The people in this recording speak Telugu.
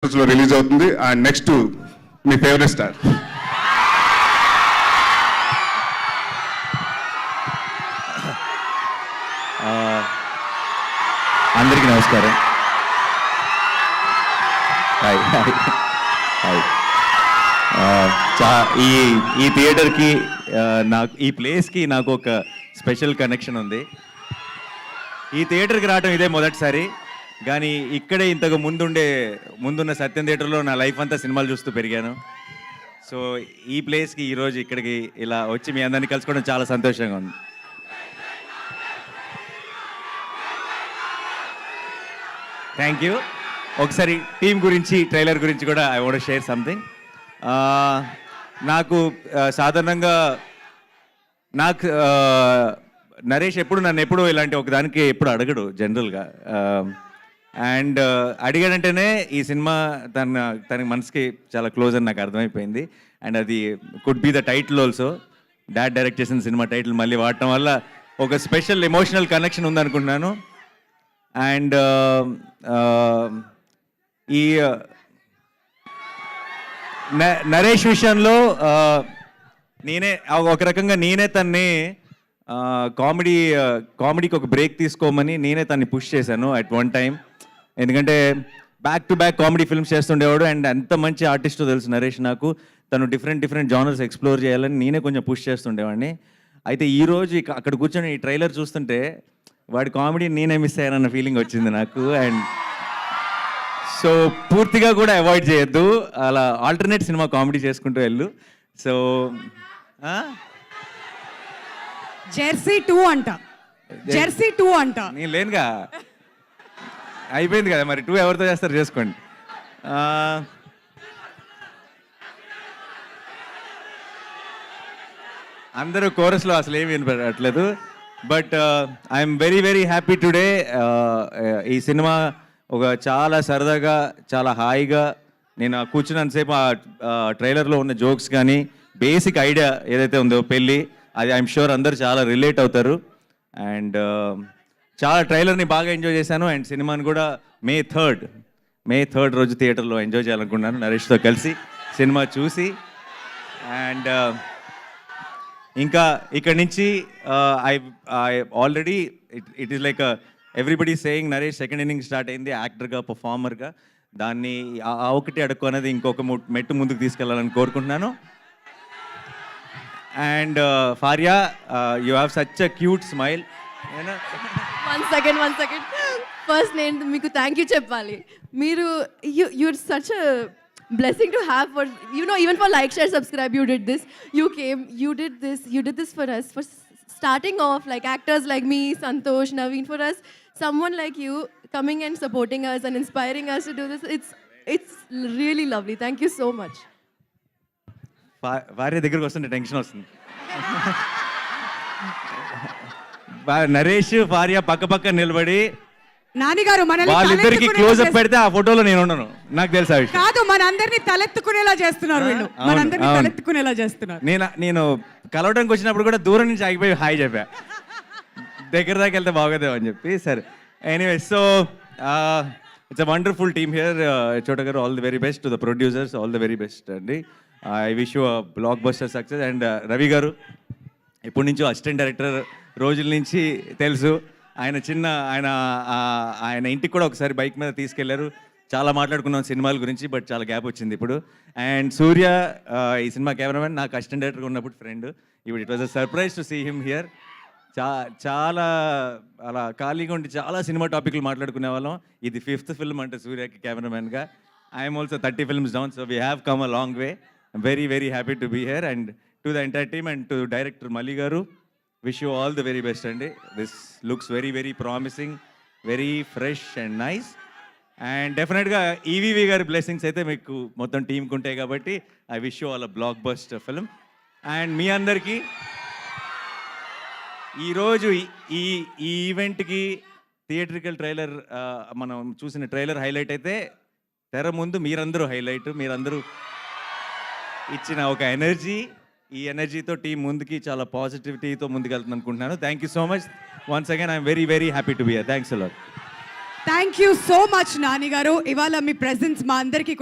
లో రిలీజ్ అవుతుంది. And next me favourite star అందరికీ నమస్కారం. Hi hi hi. ఈ థియేటర్కి నాకు ఈ ప్లేస్కి నాకు ఒక స్పెషల్ కనెక్షన్ ఉంది. ఈ థియేటర్కి రావడం ఇదే మొదటిసారి, కానీ ఇక్కడే ఇంతకు ముందున్న సత్యం థియేటర్లో నా లైఫ్ అంతా సినిమాలు చూస్తూ పెరిగాను. సో ఈ ప్లేస్కి ఈరోజు ఇక్కడికి ఇలా వచ్చి మీ అందరినీ కలుసుకోవడం చాలా సంతోషంగా ఉంది. Thank you. ఒకసారి టీం గురించి, ట్రైలర్ గురించి కూడా ఐ వాంట్ షేర్ సంథింగ్. నాకు సాధారణంగా నరేష్ నన్ను ఎప్పుడు ఇలాంటి ఒకదానికి ఎప్పుడు అడగడు జనరల్గా. అండ్ అడిగాడంటేనే ఈ సినిమా తనకి మనసుకి చాలా క్లోజ్ అని నాకు అర్థమైపోయింది. అండ్ అది could be the title also. Dad direct చేసిన సినిమా టైటిల్ మళ్ళీ వాడటం వల్ల ఒక స్పెషల్ ఎమోషనల్ కనెక్షన్ ఉందనుకుంటున్నాను. అండ్ ఈ నరేష్ విషయంలో ఒక రకంగా నేనే తన్ని కామెడీకి ఒక బ్రేక్ తీసుకోమని నేనే తన్ని పుష్ చేశాను అట్ వన్ టైం. ఎందుకంటే back to back comedy films చేస్తుండేవాడు. అండ్ ఎంత మంచి ఆర్టిస్టో తెలుసు నరేష్ నాకు. తను డిఫరెంట్ జానర్స్ ఎక్స్ప్లోర్ చేయాలని నేనే కొంచెం పుష్ చేస్తుండేవాడిని. అయితే ఈరోజు అక్కడ కూర్చొని ఈ ట్రైలర్ చూస్తుంటే వాడి కామెడీ నేనే మిస్ అయ్యానన్న ఫీలింగ్ వచ్చింది నాకు. అండ్ సో పూర్తిగా కూడా అవాయిడ్ చేయొద్దు, అలా ఆల్టర్నేట్ సినిమా కామెడీ చేసుకుంటూ వెళ్ళు. సో జెర్సీ 2 అంట. నేను లేనుగా, అయిపోయింది కదా మరి. 2 ఎవరితో చేస్తారు చేసుకోండి. అందరూ కోరస్లో అసలు ఏమి వినపడట్లేదు. But I'm very happy today. ఈ సినిమా ఒక చాలా సరదాగా, చాలా హాయిగా నేను కూర్చున్నంతసేపు ఆ ట్రైలర్లో ఉన్న జోక్స్ కానీ బేసిక్ ఐడియా ఏదైతే ఉందో పెళ్ళి, అది ఐఎమ్ షూర్ అందరూ చాలా రిలేట్ అవుతారు. అండ్ చాలా ట్రైలర్ని బాగా ఎంజాయ్ చేశాను. అండ్ సినిమాని కూడా మే థర్డ్ రోజు థియేటర్లో ఎంజాయ్ చేయాలనుకున్నాను నరేష్తో కలిసి సినిమా చూసి. అండ్ ఇంకా ఇక్కడి నుంచి I already it is like everybody saying Naresh second inning start అయింది యాక్టర్గా, పర్ఫార్మర్గా. దాన్ని ఒకటి అడుక్కు అనేది ఇంకొక మెట్టు ముందుకు తీసుకెళ్ళాలని కోరుకుంటున్నాను. And Faria, you have such a cute smile. One second first నేను మీకు థ్యాంక్ యూ చెప్పాలి. మీరు you're such a blessing to have for, you know, even for like, share, subscribe, you did this. You came, you did this for us, for starting off, like actors like me, Santosh, Naveen, for us, someone like you coming and supporting us and inspiring us to do this, it's really lovely. Thank you so much. భార్య దగ్గరకు వస్తుంటే టెన్షన్ వస్తుంది. నరేష్ భార్య పక్క నిలబడి నానిగారు వాళ్ళిద్దరికి క్లోజ్అప్ పెడితే ఆ ఫోటోలో నేను ఉండను, నాకు తెలుసా కాదు. మనందరినీ తలెత్తుకునేలా చేస్తున్నారు వీళ్ళు, మనందరినీ తలెత్తుకునేలా చేస్తున్నారు. నేను కలవడానికి వచ్చినప్పుడు కూడా దూరం నుంచి ఆగిపోయి హాయ్ చెప్పా, దగ్గర దాకా వెళ్తే బాగోదేమో అని చెప్పి. సరే, anyway, so it's a wonderful team here. Chota గారు, all the very best. To the producers, all the very best అండి. I wish you blockbuster success. And Ravi గారు ఎప్పటి నుంచో అసిస్టెంట్ డైరెక్టర్ రోజుల నుంచి తెలుసు. ఆయన ఇంటికి కూడా ఒకసారి బైక్ మీద తీసుకెళ్లారు. చాలా మాట్లాడుకున్నాం సినిమాల గురించి, బట్ చాలా గ్యాప్ వచ్చింది ఇప్పుడు. అండ్ సూర్య, ఈ సినిమా కెమెరామెన్, నాకు అసిస్టెంట్ డైరెక్టర్గా ఉన్నప్పుడు ఫ్రెండ్. ఇప్పుడు it was a surprise to see him here. చాలా అలా ఖాళీగా ఉండి చాలా సినిమా టాపిక్లు మాట్లాడుకునే వాళ్ళం. ఇది 5th ఫిల్మ్ అంటే సూర్యకి కెమెరామెన్గా. I'm also 30 films down, so we have come a long way. Very happy to be here. And to the entire team and to director Mali గారు, wish you all the very best అండి. This looks very promising, very fresh and nice. And డెఫినెట్గా ఈవీవి గారి బ్లెస్సింగ్స్ అయితే మీకు మొత్తం టీంకి ఉంటాయి కాబట్టి I wish you all a blockbuster film. And మీ అందరికీ ఈరోజు ఈ ఈవెంట్కి థియేట్రికల్ ట్రైలర్, మనం చూసిన ట్రైలర్ హైలైట్ అయితే, తెర ముందు మీరందరూ హైలైట్. మీరందరూ ఇచ్చిన ఒక ఎనర్జీ, ఈ ఎనర్జీతో టీం ముందుకి చాలా పాజిటివిటీతో ముందుకు వెళ్తుంది అనుకుంటున్నాను. Thank you so much once again. I'm very happy to be here. Thanks a lot. Thank you so much Nani గారు. ఇవాళ మీ ప్రెజెన్స్ మా అందరికీ